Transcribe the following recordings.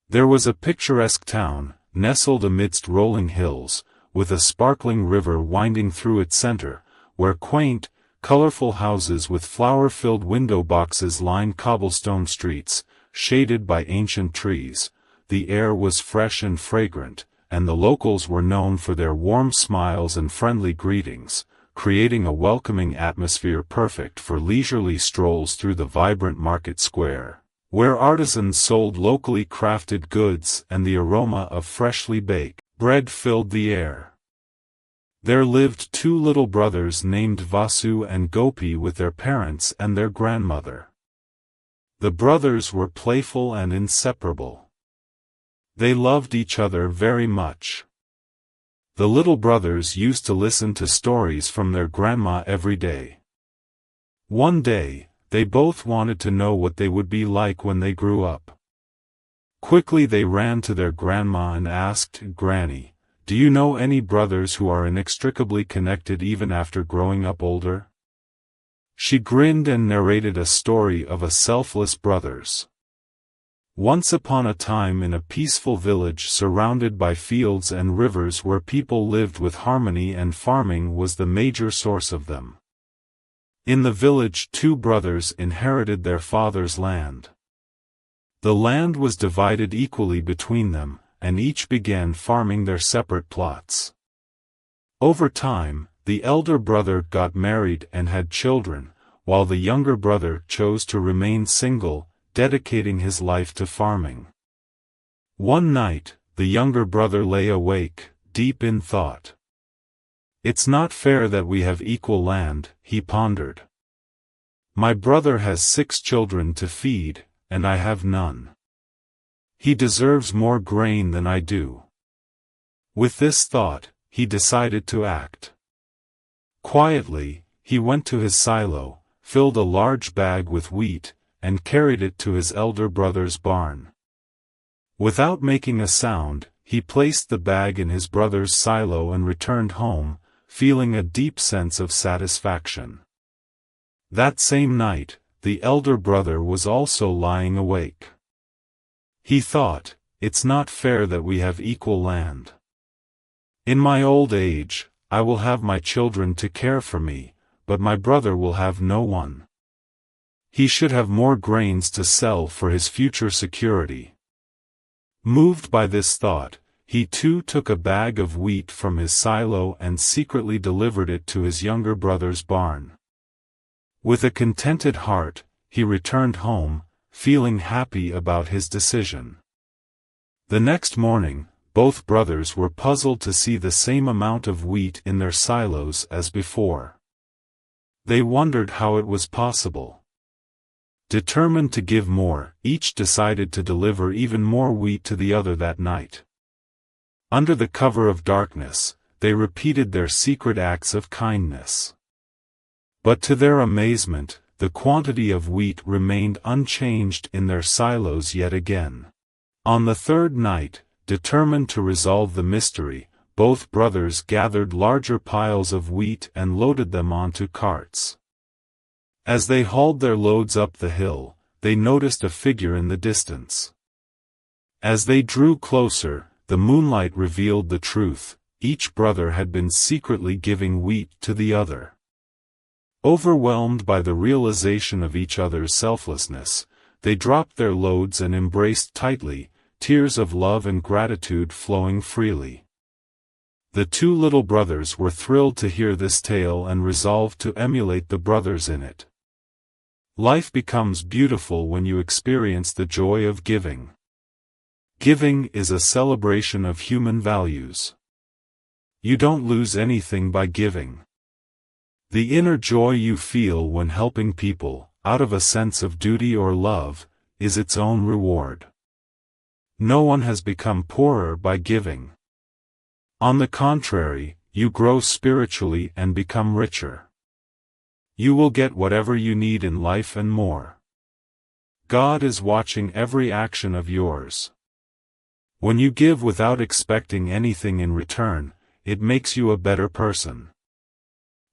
There was a picturesque town, nestled amidst rolling hills, with a sparkling river winding through its center, where quaint, colorful houses with flower-filled window boxes lined cobblestone streets, shaded by ancient trees. The air was fresh and fragrant, and the locals were known for their warm smiles and friendly greetings, creating a welcoming atmosphere perfect for leisurely strolls through the vibrant market square, where artisans sold locally crafted goods and the aroma of freshly baked bread filled the air. There lived two little brothers named Vasu and Gopi with their parents and their grandmother. The brothers were playful and inseparable. They loved each other very much. The little brothers used to listen to stories from their grandma every day. One day, they both wanted to know what they would be like when they grew up. Quickly they ran to their grandma and asked, "Granny, do you know any brothers who are inextricably connected even after growing up older?" She grinned and narrated a story of a selfless brothers. Once upon a time in a peaceful village surrounded by fields and rivers where people lived with harmony and farming was the major source of them. In the village, two brothers inherited their father's land. The land was divided equally between them, and each began farming their separate plots. Over time, the elder brother got married and had children, while the younger brother chose to remain single, dedicating his life to farming. One night, the younger brother lay awake, deep in thought. "It's not fair that we have equal land," he pondered. "My brother has 6 children to feed, and I have none. He deserves more grain than I do." With this thought, he decided to act. Quietly, he went to his silo, filled a large bag with wheat, and carried it to his elder brother's barn. Without making a sound, he placed the bag in his brother's silo and returned home, feeling a deep sense of satisfaction. That same night, the elder brother was also lying awake. He thought, "It's not fair that we have equal land. In my old age, I will have my children to care for me, but my brother will have no one. He should have more grains to sell for his future security." Moved by this thought, he too took a bag of wheat from his silo and secretly delivered it to his younger brother's barn. With a contented heart, he returned home, feeling happy about his decision. The next morning, both brothers were puzzled to see the same amount of wheat in their silos as before. They wondered how it was possible. Determined to give more, each decided to deliver even more wheat to the other that night. Under the cover of darkness, they repeated their secret acts of kindness. But to their amazement, the quantity of wheat remained unchanged in their silos yet again. On the third night, determined to resolve the mystery, both brothers gathered larger piles of wheat and loaded them onto carts. As they hauled their loads up the hill, they noticed a figure in the distance. As they drew closer, the moonlight revealed the truth: each brother had been secretly giving wheat to the other. Overwhelmed by the realization of each other's selflessness, they dropped their loads and embraced tightly, tears of love and gratitude flowing freely. The two little brothers were thrilled to hear this tale and resolved to emulate the brothers in it. Life becomes beautiful when you experience the joy of giving. Giving is a celebration of human values. You don't lose anything by giving. The inner joy you feel when helping people, out of a sense of duty or love, is its own reward. No one has become poorer by giving. On the contrary, you grow spiritually and become richer. You will get whatever you need in life and more. God is watching every action of yours. When you give without expecting anything in return, it makes you a better person.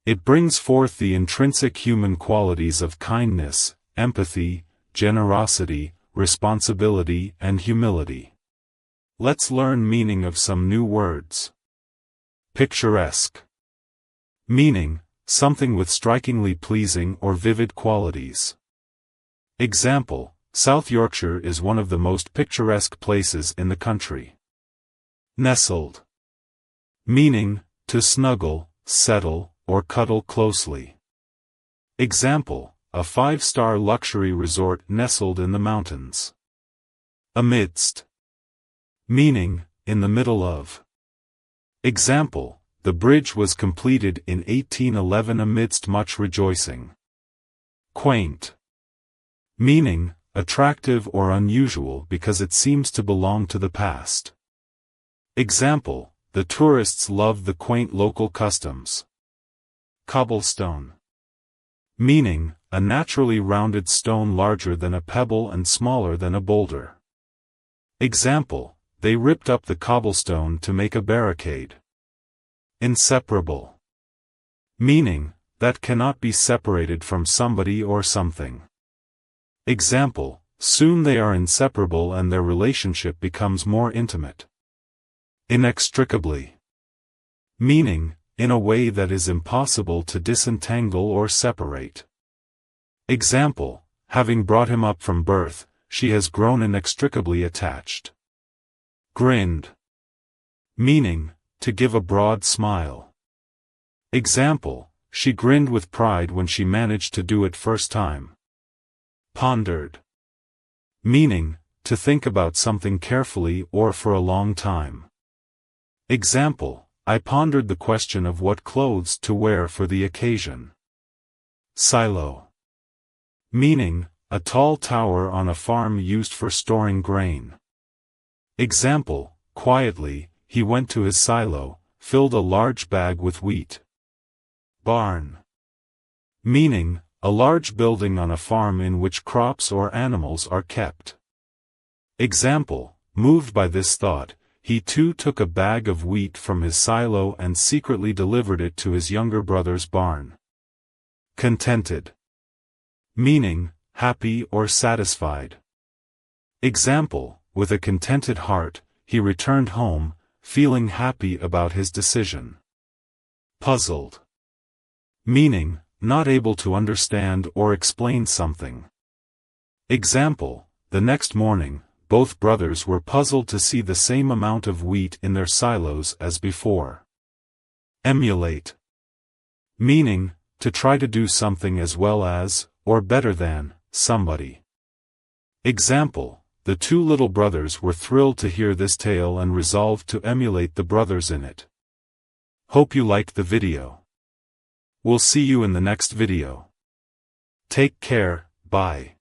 It brings forth the intrinsic human qualities of kindness, empathy, generosity, responsibility, and humility. Let's learn meaning of some new words. Picturesque. Meaning, something with strikingly pleasing or vivid qualities. Example, South Yorkshire is one of the most picturesque places in the country. Nestled. Meaning, to snuggle, settle, or cuddle closely. Example, a 5-star luxury resort nestled in the mountains. Amidst. Meaning, in the middle of. Example, the bridge was completed in 1811 amidst much rejoicing. Quaint. Meaning, attractive or unusual because it seems to belong to the past. Example, the tourists loved the quaint local customs. Cobblestone. Meaning, a naturally rounded stone larger than a pebble and smaller than a boulder. Example, they ripped up the cobblestone to make a barricade. Inseparable. Meaning, that cannot be separated from somebody or something. Example, soon they are inseparable and their relationship becomes more intimate. Inextricably. Meaning, in a way that is impossible to disentangle or separate. Example, having brought him up from birth, she has grown inextricably attached. Grinned. Meaning, to give a broad smile. Example, she grinned with pride when she managed to do it first time. Pondered. Meaning, to think about something carefully or for a long time. Example, I pondered the question of what clothes to wear for the occasion. Silo. Meaning, a tall tower on a farm used for storing grain. Example, quietly, he went to his silo, filled a large bag with wheat. Barn. Meaning, a large building on a farm in which crops or animals are kept. Example, moved by this thought, he too took a bag of wheat from his silo and secretly delivered it to his younger brother's barn. Contented. Meaning, happy or satisfied. Example, with a contented heart, he returned home, feeling happy about his decision. Puzzled. Meaning, not able to understand or explain something. Example, the next morning, both brothers were puzzled to see the same amount of wheat in their silos as before. Emulate. Meaning, to try to do something as well as, or better than, somebody. Example, the two little brothers were thrilled to hear this tale and resolved to emulate the brothers in it. Hope you liked the video. We'll see you in the next video. Take care, bye.